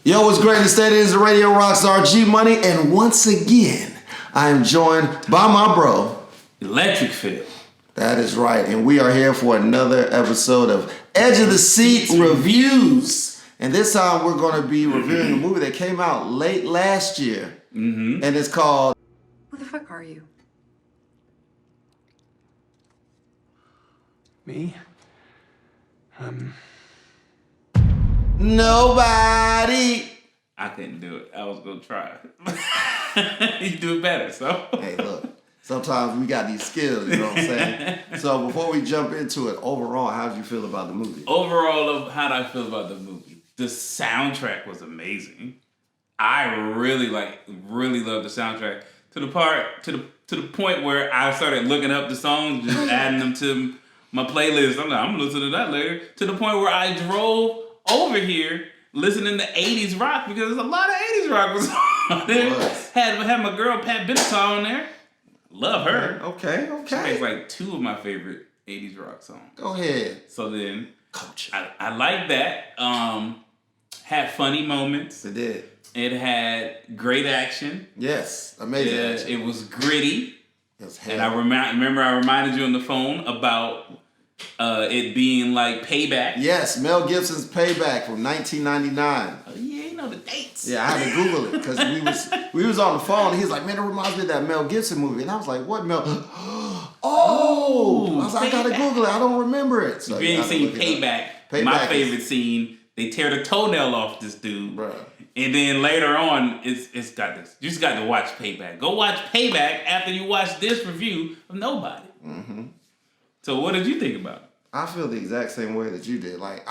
Yo, what's great to stay is the radio rock star G-Money, and once again, I am joined by my bro, Electric Phil. That is right, and we are here for another episode of Edge of the Seat Reviews. And this time we're going to be reviewing a movie that came out late last year, and it's called... Who the fuck are you? Me? Nobody. I couldn't do it. I was going to try. You do it better, so. Hey, look, sometimes we got these skills, you know what I'm saying? So before we jump into it, overall, how did you feel about the movie? Overall, how did I feel about the movie? The soundtrack was amazing. I really loved the soundtrack to the point where I started looking up the songs, just adding them to my playlist. I'm like, I'm gonna listen to that later. To the point where I drove over here listening to 80s rock because there's a lot of 80s rock was on there. Had my girl Pat Benatar on there. Love her. Okay. She makes like two of my favorite 80s rock songs. Go ahead. So then, Coach. I like that. Had funny moments. It did. It had great action. Yes, amazing action. It was gritty. And I reminded you on the phone about it being like Payback. Yes, Mel Gibson's Payback from 1999. Oh, yeah, you know the dates. Yeah, I had to Google it because we was on the phone and he was like, man, it reminds me of that Mel Gibson movie. And I was like, what Mel? I was like, I gotta Google it. I don't remember it. So if you ain't seen Payback, my favorite scene, they tear the toenail off this dude. Bruh. And then later on, it's got this. You just got to watch Payback. Go watch Payback after you watch this review of Nobody. Mm-hmm. So what did you think about it? I feel the exact same way that you did. Like,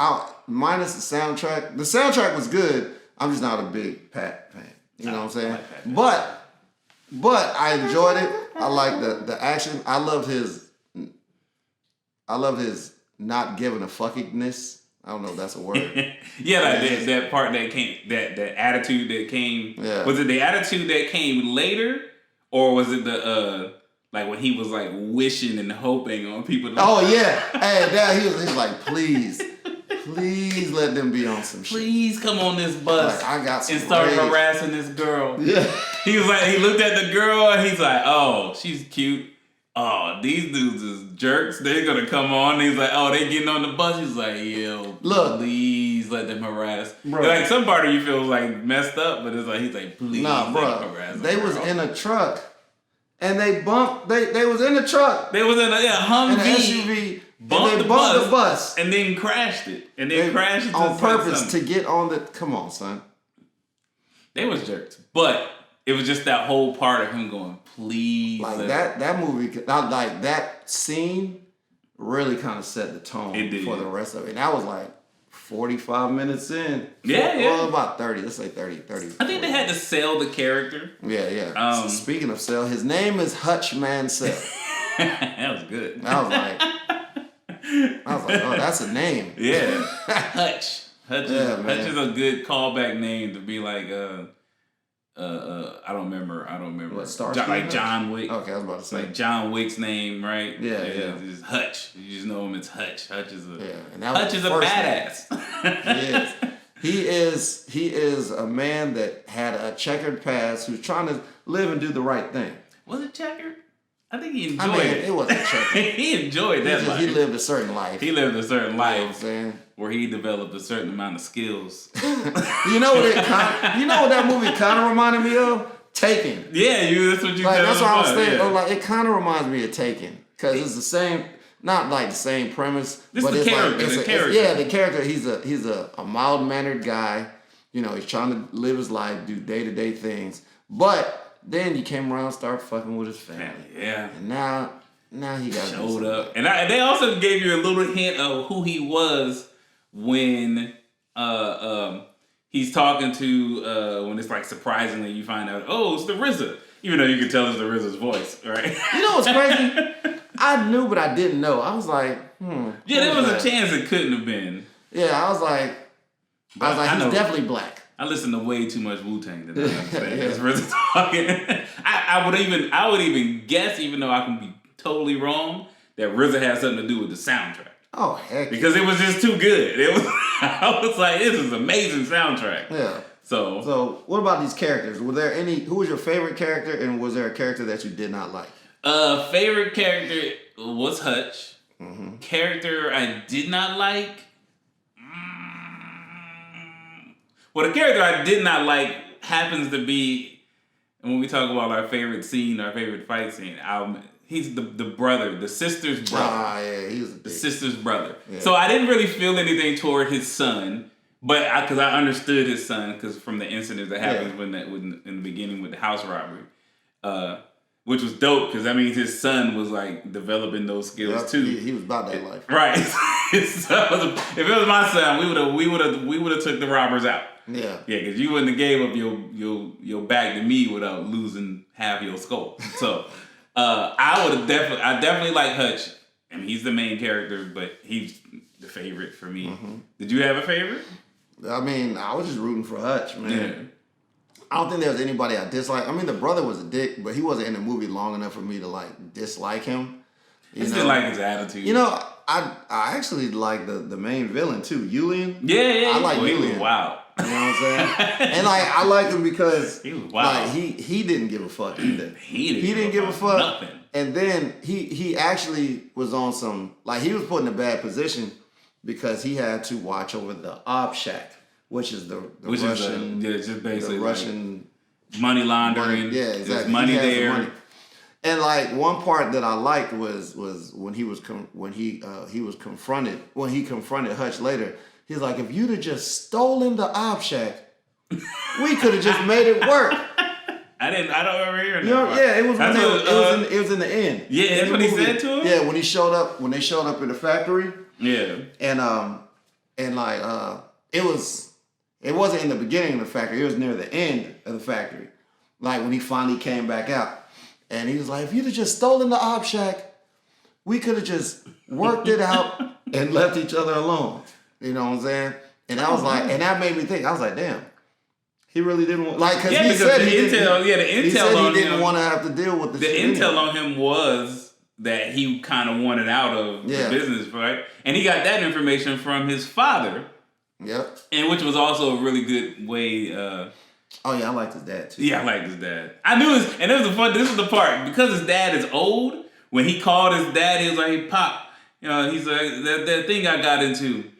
minus the soundtrack. The soundtrack was good. I'm just not a big Pat fan. You know what I'm saying? Like but I enjoyed it. I like the action. I love his not giving a fuckingness. I don't know if that's a word. that part that came, that attitude that came. Yeah. Was it the attitude that came later, or was it the like when he was like wishing and hoping on people? Oh yeah, hey, Dad, he was like, please let them be on some shit. Please come on this bus. Like, I got some and start harassing this girl. Yeah. He was like, he looked at the girl and he's like, oh, she's cute. Oh, these dudes is jerks. They're gonna come on. He's like, oh, they getting on the bus. He's like, yo, look, please let them harass. Like some part of you feels like messed up, but it's like he's like, please, let them harass. They was in a truck, and they bumped. They was in the truck. They was in a Humvee, SUV. Bumped the bus, and then crashed it, and then crashed it on purpose to get on the. Come on, son. They was jerks, but it was just that whole part of him going, please. Like that movie, like that scene really kind of set the tone for the rest of it. And that was like 45 minutes in. Well, about 30. Let's say 30. I think they had to sell the character. Yeah. So speaking of sell, his name is Hutch Mansell. That was good. I was like, oh, that's a name. Yeah. Hutch. Hutch is a good callback name to be like, I don't remember. What, like John Wick. Okay, I was about to say. Like John Wick's name, right? Yeah. It's Hutch. You just know him as Hutch. Hutch is a badass. He is a man that had a checkered past who's trying to live and do the right thing. Was it checkered? I think he enjoyed it. It wasn't checkered. He enjoyed that life. He lived a certain life. He lived a certain life. You know what I'm saying? Where he developed a certain amount of skills. You know what that movie kind of reminded me of? Taken. Yeah, that's what you said. That's what I was saying. Yeah. Like, it kind of reminds me of Taken because it's the same, not like the same premise, but it's the character. The character. He's a mild mannered guy. You know, he's trying to live his life, do day to day things, but then he came around, start fucking with his family. Yeah. And now he got showed up, and they also gave you a little hint of who he was when he's talking to when it's like surprisingly you find out, oh, it's the RZA, even though you can tell it's the RZA's voice, right? You know what's crazy? I knew, but I didn't know. I was like, yeah, there was a chance it couldn't have been. Yeah, I was like, he's definitely black. I listen to way too much Wu-Tang to understand this RZA talking. I would even guess, even though I can be totally wrong, that RZA has something to do with the soundtrack. Oh heck! Because it was just too good. I was like, this is amazing soundtrack. Yeah. So what about these characters? Were there any? Who was your favorite character, and was there a character that you did not like? Favorite character was Hutch. Mm-hmm. Character I did not like. Well, the character I did not like happens to be, and when we talk about our favorite scene, our favorite fight scene, he's the brother, the sister's brother. Ah, yeah, he was the sister's brother. Yeah. Yeah. So I didn't really feel anything toward his son, but because I understood his son, because from the incidents that happened in the beginning with the house robbery, which was dope, because that means his son was like developing those skills too. He was about that life, right? If it was my son, we would have took the robbers out. Yeah, because you wouldn't have gave up your back to me without losing half your skull. So I definitely like Hutch. I mean, he's the main character, but he's the favorite for me. Mm-hmm. Did you have a favorite? I mean, I was just rooting for Hutch, man. Yeah. I don't think there was anybody I disliked. I mean, the brother was a dick, but he wasn't in the movie long enough for me to like dislike him. I still like his attitude. You know, I actually like the main villain too, Julian. Yeah. I like Julian. Wow. You know what I'm saying? And like I liked him because he was wild. Like he didn't give a fuck either. He didn't give a fuck. Nothing. And then he actually was on some, like, he was put in a bad position because he had to watch over the Ob Shack, which is the Russian, just basically the Russian money laundering. Yeah, exactly. There's money there. Money. And like one part that I liked was when he confronted Hutch later. He's like, if you'd have just stolen the Ob Shack, we could have just made it work. I don't remember hearing that. Yeah, it was in the end. Yeah, that's what he said to him. Yeah, when they showed up in the factory. Yeah. And it wasn't in the beginning of the factory. It was near the end of the factory. Like when he finally came back out, and he was like, if you'd have just stolen the Ob Shack, we could have just worked it out and left each other alone. You know what I'm saying? And I was like, and that made me think. I was like, damn. He really didn't want, like, because he said he didn't want to have to deal with the intel on him was that he kind of wanted out of the business, right? And he got that information from his father. Yep. And which was also a really good way. Oh yeah, I liked his dad too. Yeah, I liked his dad. I knew and it was this is the part, because his dad is old. When he called his dad, he was like, "Hey, Pop, you know," he's like, that thing I got into.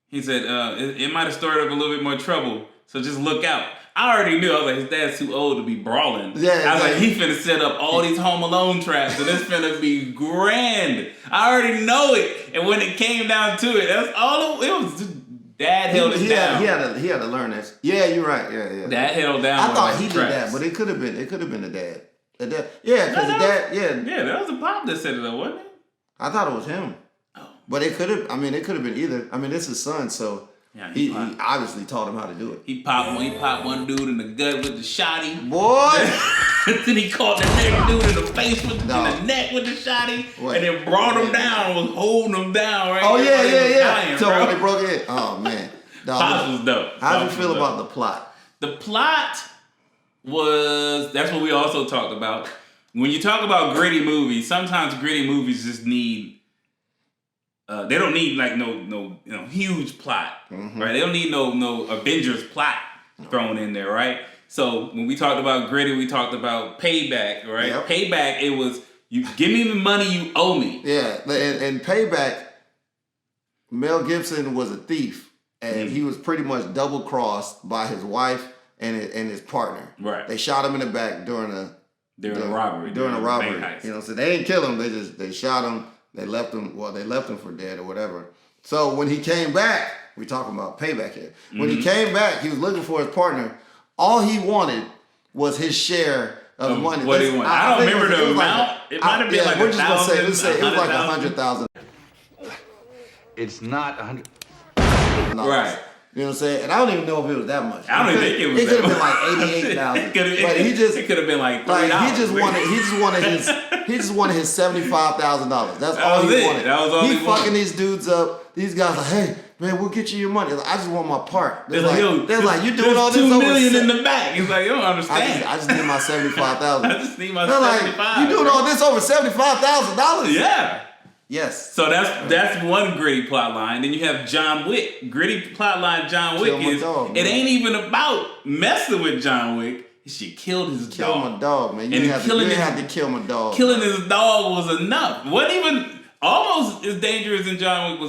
He said it might have started up a little bit more trouble. So just look out. I already knew. I was like, his dad's too old to be brawling. Yeah, I was like, he finna set up all these Home Alone traps, and it's finna be grand. I already know it. And when it came down to it, that's all it was. Dad held it down. He had to learn this. Yeah, you're right. Yeah. Dad held down. I thought he did that, but it could have been the dad. The dad. Yeah, because the dad. Yeah, that was a pop that set it up, wasn't it? I thought it was him. Oh. But it could have. I mean, it could have been either. I mean, it's his son, so. Yeah, he obviously taught him how to do it. He popped one dude in the gut with the shotty. Boy! Then he caught the next dude in the face in the neck with the shotty. What? And then brought him down, was holding him down, right? Oh, yeah. So when they broke it, oh, man. Pops was dope. How'd you feel about the plot? The plot that's what we also talked about. When you talk about gritty movies, sometimes gritty movies just need they don't need like no huge plot, right? They don't need no Avengers plot thrown in there, right? So when we talked about gritty, we talked about Payback, right? Yep. Payback, it was you give me the money you owe me. Yeah, and Payback, Mel Gibson was a thief, and he was pretty much double crossed by his wife and his partner. Right. They shot him in the back during a robbery. During a robbery. You know, so they didn't kill him. They shot him. They left him for dead or whatever. So when he came back, we talking about Payback here. When he came back, he was looking for his partner. All he wanted was his share of the money. What he wanted. I don't remember the amount. It might have been like we're just gonna say it was like 100,000. It's not 100. Right. You know what I'm saying? And I don't even know if it was that much. I don't even think it was. It could have been like 88,000. It could have been like $3. Like he just wanted his $75,000. That's all he wanted. That was all he fucking these dudes up. These guys like, hey man, we'll get you your money. Like, I just want my part. They're like, you doing all this $2 over million in the back. He's like, you don't understand. I just need my $75,000. I just need my $75,000. Like, you doing all this over $75,000? Yeah. Yes. So that's one gritty plot line. Then you have John Wick. Gritty plot line John Wick is dog, it ain't even about messing with John Wick. She killed his dog. Kill my dog, man. You didn't have to kill my dog. Killing his dog was enough. What even almost as dangerous as John Wick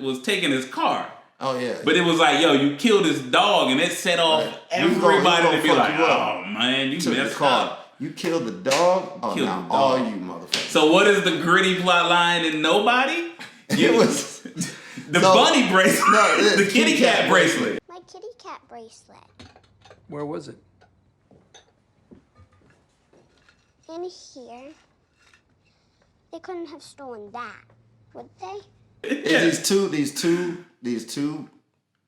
was taking his car. Oh yeah. But it was like, yo, you killed his dog, and it set off everybody to be like, oh man, you messed up. You killed the dog? Oh, now all you motherfuckers. So what is the gritty plot line in Nobody? It was... the bunny bracelet. No, the kitty cat bracelet. My kitty cat bracelet. Where was it? In here. They couldn't have stolen that, would they? These two This is in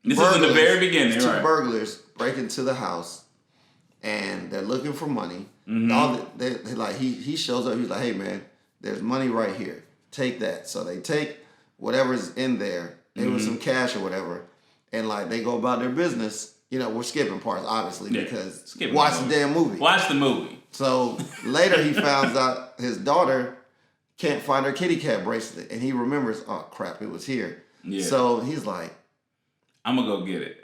the burglars, very beginning, these two right? burglars break into the house, and they're looking for money. They like he shows up. He's like, "Hey man, there's money right here. Take that." So they take whatever's in there. It was some cash or whatever, and like they go about their business. You know, we're skipping parts obviously because watch the damn movie. Watch the movie. So later he finds out his daughter can't find her kitty cat bracelet, and he remembers, oh crap, it was here. Yeah. So he's like, I'm gonna go get it.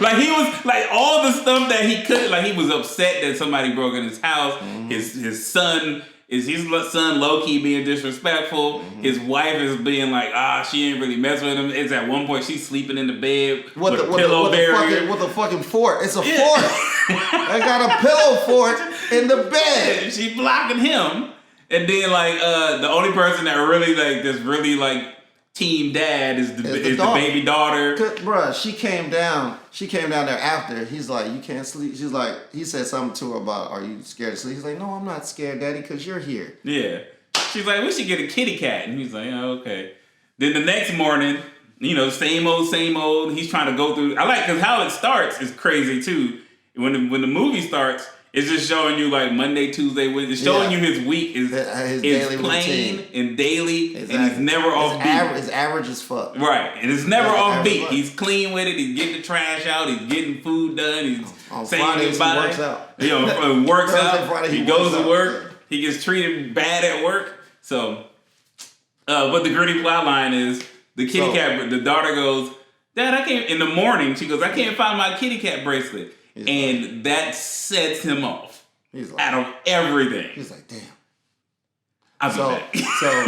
Like he was like all the stuff that he could. Like he was upset that somebody broke in his house. Mm-hmm. His son low key being disrespectful. Mm-hmm. His wife is being like, she ain't really messing with him. It's at one point she's sleeping in the bed with a pillow barrier with a fucking fort. It's a fort. I got a pillow fort in the bed. She blocking him, and then like the only person that really like this really like. Team dad is the baby daughter. Bruh, she came down there after. He's like, you can't sleep. She's like, he said something to her about, are you scared to sleep? He's like, no, I'm not scared, daddy, because you're here. Yeah. She's like, we should get a kitty cat. And he's like, yeah, okay. Then the next morning, same old. He's trying to go through. I like, because how it starts is crazy too. When the movie starts, it's just showing you like Monday, Tuesday, Wednesday. It's showing you his week is daily plain routine. And daily, exactly. And he's never off beat. His average is fuck. Right, and it's never off beat. He's clean with it. He's getting the trash out. He's getting food done. He's saying Fridays goodbye. He works out. Works out. Friday, he goes to work. Yeah. He gets treated bad at work. So, but the gritty plot line is the kitty cat. The daughter goes, Dad, I can't. In the morning, she goes, I can't find my kitty cat bracelet. And that sets him off. He's like, out of everything. He's like, damn. I'll be back. So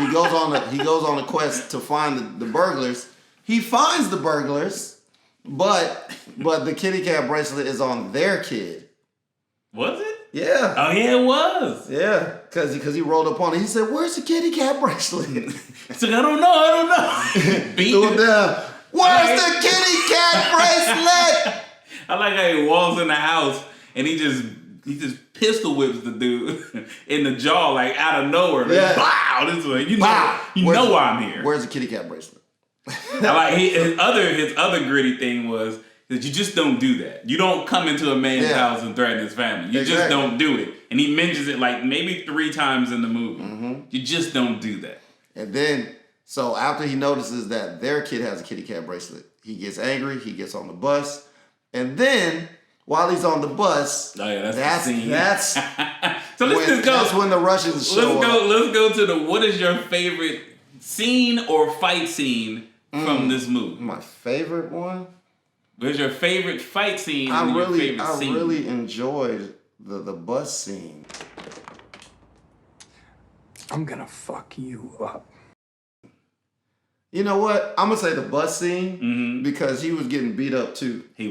he goes on a quest to find the burglars. He finds the burglars, but the kitty cat bracelet is on their kid. Was it? Yeah. Oh yeah, it was. Yeah, because he rolled up on it. He said, "Where's the kitty cat bracelet?" He's like, I don't know. Threw him down. Where's the kitty cat bracelet? I like how he walks in the house and he just pistol whips the dude in the jaw like out of nowhere. Yeah. Wow, this way you know why I'm here. Where's the kitty cat bracelet? I like his other gritty thing was that you just don't do that. You don't come into a man's house and threaten his family. You just don't do it. And he mentions it like maybe 3 times in the movie. Mm-hmm. You just don't do that. And then so after he notices that their kid has a kitty cat bracelet, he gets angry. He gets on the bus. And then, while he's on the bus, that's the scene. That's so that's when the Russians show up. Let's go to the what is your favorite scene or fight scene from this movie? My favorite one? Where's your favorite fight scene? I really enjoyed the bus scene. I'm gonna fuck you up. You know what? I'm gonna say the bus scene because he was getting beat up too. He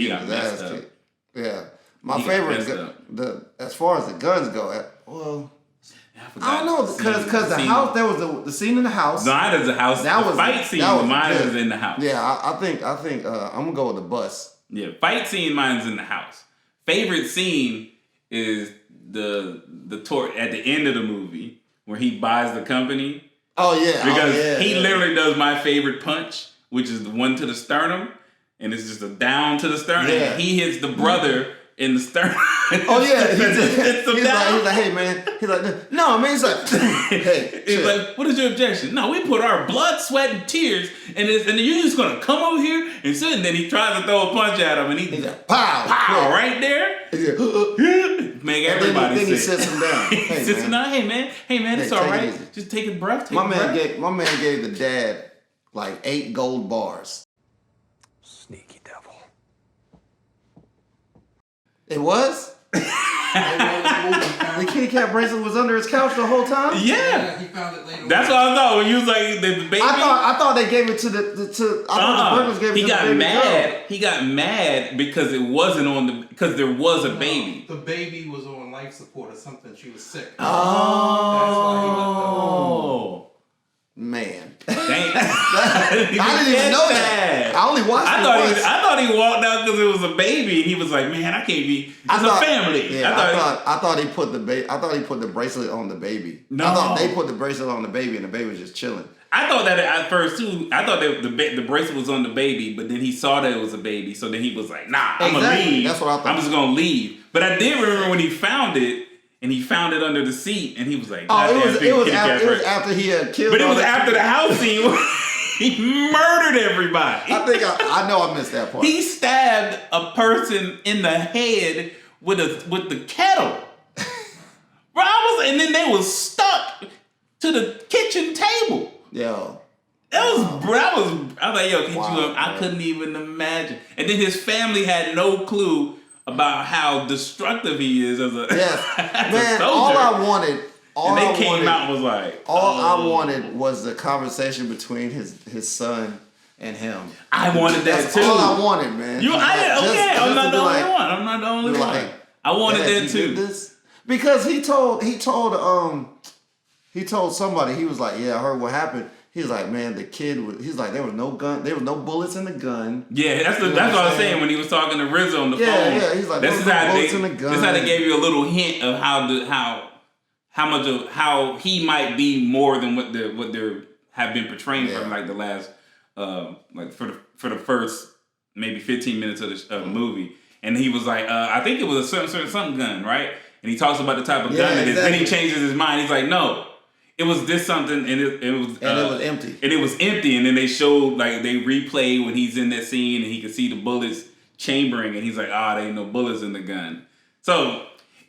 got his ass kicked. Yeah, my favorite. As far as the guns go, I don't know because the house there was the scene in the house. Mine is the house. That was fight scene. Mine is in the house. Yeah, I think I'm gonna go with the bus. Yeah, fight scene. Mine's in the house. Favorite scene is the tour at the end of the movie where he buys the company. Oh yeah, because he literally does my favorite punch, which is the one to the sternum, and it's just a down to the sternum. Yeah. And he hits the brother in the sternum. Oh yeah, he's like, hey man, he's like, no man, he's like, hey, he's like, what is your objection? No, we put our blood, sweat, and tears, and you're just gonna come over here and sit. And then he tries to throw a punch at him, and he's like, pow, right there. make everybody then sick. he sits him down. He sits him down. Hey man, it's all right. Just take a breath. My man gave the dad like 8 gold bars. Sneaky devil. It was? The kitty cat bracelet was under his couch the whole time? Yeah. He found it later. That's what I thought when you was like the baby. I thought they gave it to the burglars gave it to the baby girl. He got mad because it wasn't because there was a baby. The baby was on life support or something. She was sick. Oh. Man. Dang. I didn't even know that. I only watched it once. I thought he walked out because it was a baby, and he was like, "Man, I can't be. It's a family." Yeah, I thought he put the bracelet on the baby. No. I thought they put the bracelet on the baby, and the baby was just chilling. I thought that at first too. I thought that the bracelet was on the baby, but then he saw that it was a baby, so then he was like, "Nah, I'm gonna leave. That's what I thought. I'm just gonna leave." But I did remember when he found it. And he found it under the seat, and he was like, it was after he had killed. But it was after the house scene where he murdered everybody. I know I missed that part. He stabbed a person in the head with the kettle. Bro, and then they was stuck to the kitchen table. Yo. I was like, yo, I couldn't even imagine. And then his family had no clue about how destructive he is as a, man, soldier. All I wanted was like, I wanted was the conversation between his son and him. I wanted that That's too. all I wanted, man. I'm not the only one. I'm not the only one. I wanted that too. Because he told somebody, he was like, yeah, I heard what happened. He was like, man, the kid he's like, there was no bullets in the gun. Yeah, that's what I was saying when he was talking to Rizzo on the phone. Yeah, he's like, this is how they gave you a little hint of how he might be more than what they have been portraying from like the last for the first maybe 15 minutes of the movie. And he was like, I think it was a certain gun, right? And he talks about the type of gun it is. Then he changes his mind. He's like, no. It was this something, and it was empty. And it was empty, and then they showed they replay when he's in that scene, and he could see the bullets chambering, and he's like, there ain't no bullets in the gun. So,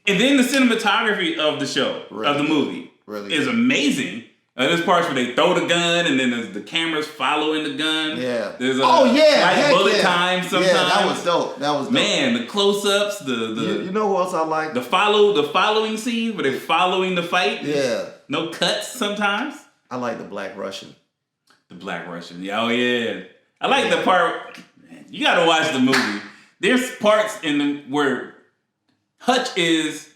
and then the cinematography of the show, of the movie, is amazing. There's parts where they throw the gun, and then there's the cameras following the gun. Yeah. There's bullet time sometimes. Yeah, that was dope. Man, the close-ups, you know who else I like? The following scenes where they're following the fight. Yeah. No cuts sometimes. I like the Black Russian. The Black Russian. Yeah, oh yeah. I like the part. Man, you gotta watch the movie. There's parts where Hutch is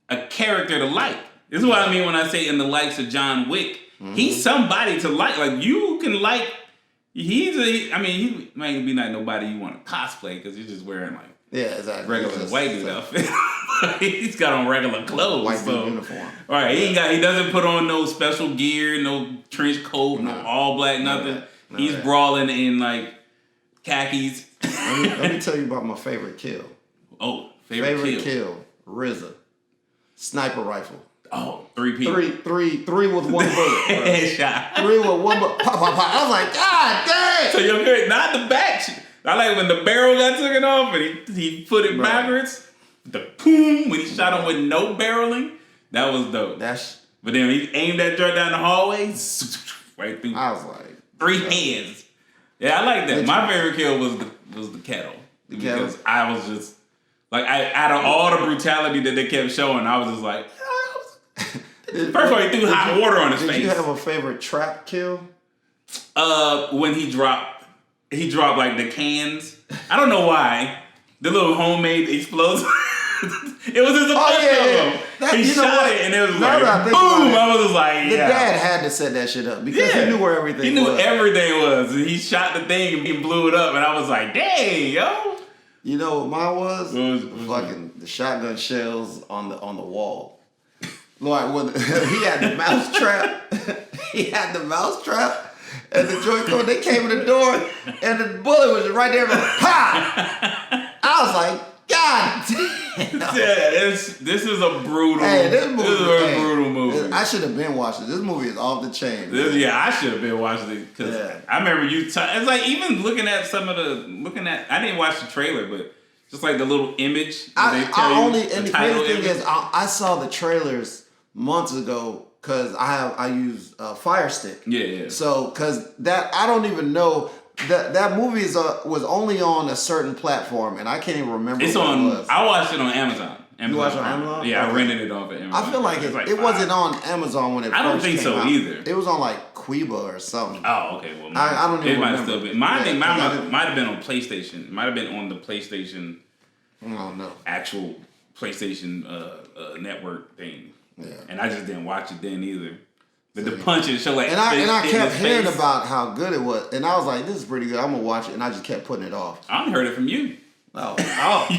a character to like. This is what I mean when I say in the likes of John Wick. Mm-hmm. He's somebody to like. Like you can like. He might be not nobody you want to cosplay because he's just wearing regular white dude outfit. He's got on regular clothes. White dude uniform. Right. He doesn't put on no special gear, no trench coat, no all black, nothing. He's brawling in khakis. Let me tell you about my favorite kill. Oh, favorite kill. RZA. Sniper rifle. Oh, 3 people. Three with one bullet. Headshot. 3 with one bullet. Pop, pop, pop. I was like, God damn. So you're good. Not the back. I like when the barrel got taken off and he put it backwards. The boom when he shot him with no barreling. That was dope. But then he aimed that joint down the hallway, right through. I was like, 3 hands. Yeah, I like that. My favorite kill was the kettle. Because I was just out of all the brutality that they kept showing, I was just like, first of all, he threw hot water on his face. Did you have a favorite trap kill? When he dropped the cans. I don't know why. The little homemade explosive. It was just a bunch of them. He shot it and it was boom. I was just like, The dad had to set that shit up because he knew where everything was. He knew everything was. And he shot the thing and he blew it up and I was like, dang, yo. You know what mine was? Fucking the shotgun shells on the wall. Like when he had the mouse trap. And the joint code, they came in the door, and the bullet was right there. Pa! I was like, God damn. Yeah, this is a brutal. Hey, this is a brutal movie. I should have been watching. This movie is off the chain. I should have been watching it because I remember you. It's like even looking at I didn't watch the trailer, but Just like the little image. And the crazy thing is, I saw the trailers months ago because I use Fire Stick. Yeah. So because that I don't even know that movie was only on a certain platform, and I can't even remember. It's on. It was. I watched it on Amazon. You watched it on Amazon? Yeah, I rented it off of Amazon. I feel like it wasn't on Amazon when it first came out. I don't think so either. It was on like Quiba or something. Oh, okay. Well, I don't even remember. It might have still been. Mine might have been on PlayStation. It might have been on the PlayStation. I don't know. Actual PlayStation network thing. Yeah. And I just didn't watch it then either. But the punches show like. And I kept hearing about how good it was, and I was like, "This is pretty good. I'm gonna watch it," and I just kept putting it off. I heard it from you. Oh,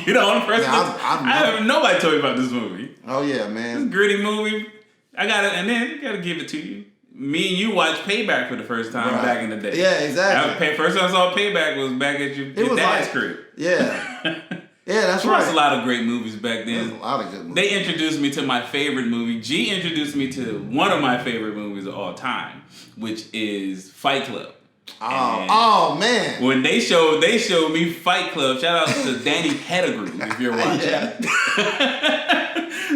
you know, the person. I have nobody told me about this movie. Oh yeah, man. This gritty movie. I got it, and then gotta give it to you. Me and you watched Payback for the first time back in the day. Yeah, exactly. First time I saw Payback was back at your dad's crib. Yeah. Yeah, that's right. There was a lot of great movies back then. There's a lot of good movies. They introduced me to my favorite movie. G introduced me to one of my favorite movies of all time, which is Fight Club. Oh man! When they showed me Fight Club. Shout out to Danny Pettigrew if you're watching.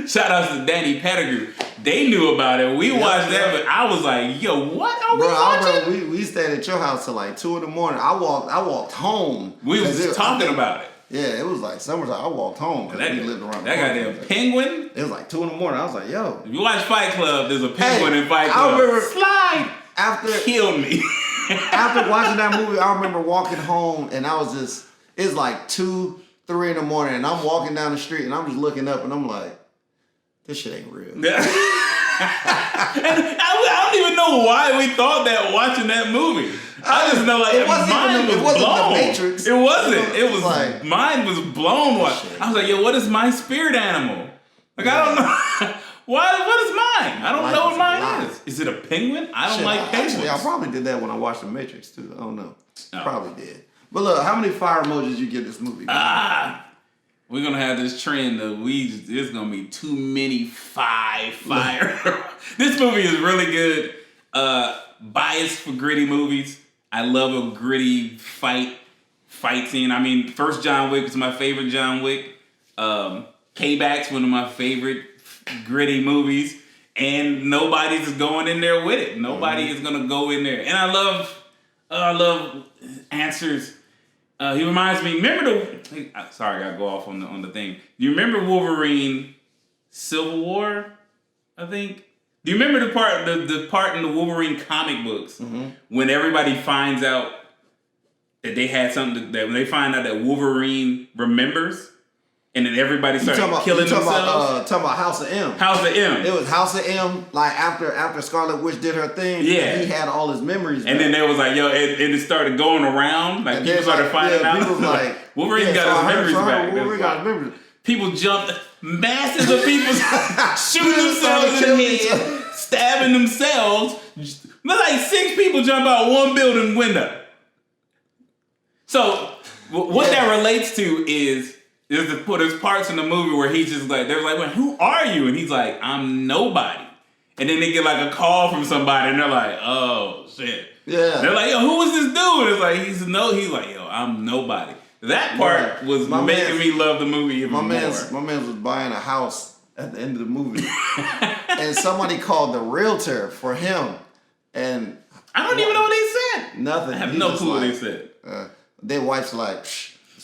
Shout out to Danny Pettigrew. They knew about it. We watched that, but I was like, "Yo, what are we watching?" I remember we stayed at your house till like 2 a.m. I walked home. We was talking about it. Yeah, it was like summertime. I walked home because we lived around. That goddamn penguin. It was like 2 a.m. I was like, "Yo." If you watch Fight Club, there's a penguin in Fight Club. I remember Slide killed me. After watching that movie, I remember walking home and I was just, it's like 2, 3 in the morning and I'm walking down the street and I'm just looking up and I'm like, this shit ain't real. And I don't even know why we thought that watching that movie. I just know like it wasn't blown. The Matrix. It wasn't. It was like mine was blown. I was like, yo, what is my spirit animal? Like I don't know. What is mine? I don't know what mine is. Is it a penguin? I don't like penguins. Actually, I probably did that when I watched The Matrix too. I don't know. Probably did. But look, how many fire emojis you give this movie? We're gonna have this trend of there's gonna be too many fire. This movie is really good. Biased for gritty movies. I love a gritty fight scene. I mean, first John Wick was my favorite John Wick. Payback's one of my favorite gritty movies, and nobody's going in there with it. Nobody is gonna go in there. And I love Answers. He reminds me. Sorry, I gotta go off on the thing. Do you remember Wolverine Civil War? I think. Do you remember the part in the Wolverine comic books when everybody finds out that they had something that when they find out that Wolverine remembers? And then everybody started killing themselves. Talking about House of M. House of M. It was House of M. Like after Scarlet Witch did her thing. Yeah. He had all his memories. And then there was like, yo, it started going around. Like people started finding out. People like Wolverine got his memories back. Wolverine got his memories. People jumped. Masses of people shooting themselves in the head, stabbing themselves. Like 6 people jump out one building window. So what that relates to is. There's parts in the movie where he's just like, they're like, well, who are you? And he's like, I'm nobody. And then they get like a call from somebody and they're like, oh shit. Yeah. They're like, yo, who was this dude? And it's like, he's like, yo, I'm nobody. That part was making me love the movie even more. My man was buying a house at the end of the movie. And somebody called the realtor for him. And I don't even know what they said. Nothing. I have no clue what they said. Their wife's like,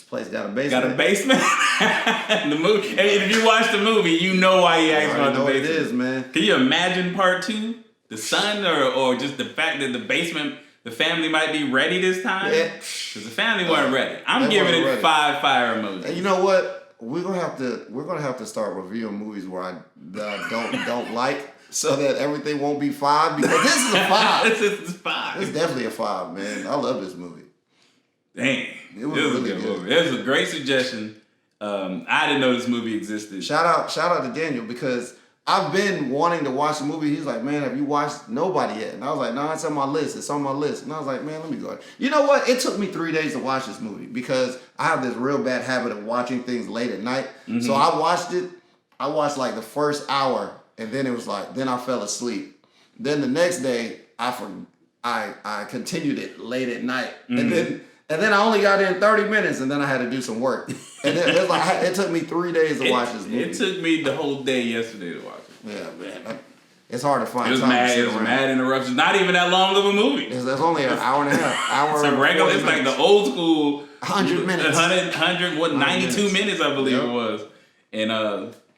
place got a basement. Got a basement? The movie. And if you watch the movie, you know why he asked about the basement. It is, man. Can you imagine part 2? The son or just the fact that the basement, the family might be ready this time? Yeah. Because the family weren't ready. I'm giving it 5 fire emojis. And you know what? We're gonna have to start reviewing movies where I don't like, so that everything won't be 5, because this is a 5. This is 5. It's definitely a 5, man. I love this movie. Dang. It was really a good movie. It was a great suggestion. I didn't know this movie existed. Shout out to Daniel, because I've been wanting to watch the movie. He's like, man, have you watched Nobody yet? And I was like, no, it's on my list. It's on my list. And I was like, man, let me go. You know what? It took me 3 days to watch this movie because I have this real bad habit of watching things late at night. Mm-hmm. So I watched it. I watched like the first hour, and then it was like, then I fell asleep. Then the next day, I continued it late at night. Mm-hmm. And then I only got in 30 minutes, and then I had to do some work. And it took me 3 days to watch this movie. It took me the whole day yesterday to watch it. Yeah, man. It's hard to find It was time mad. to sit It was around. mad interruptions. Not even that long of a movie. It's only an hour and a half. It's a regular. It's like the old school 100 minutes. 92 minutes, I believe it was. And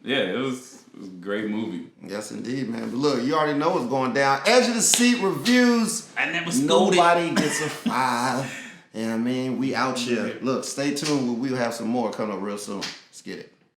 it was a great movie. Yes, indeed, man. But look, you already know what's going down. Edge of the Seat reviews. I never stole Nobody gets a 5. And I mean, we out here. Look, stay tuned. We'll have some more coming up real soon. Let's get it.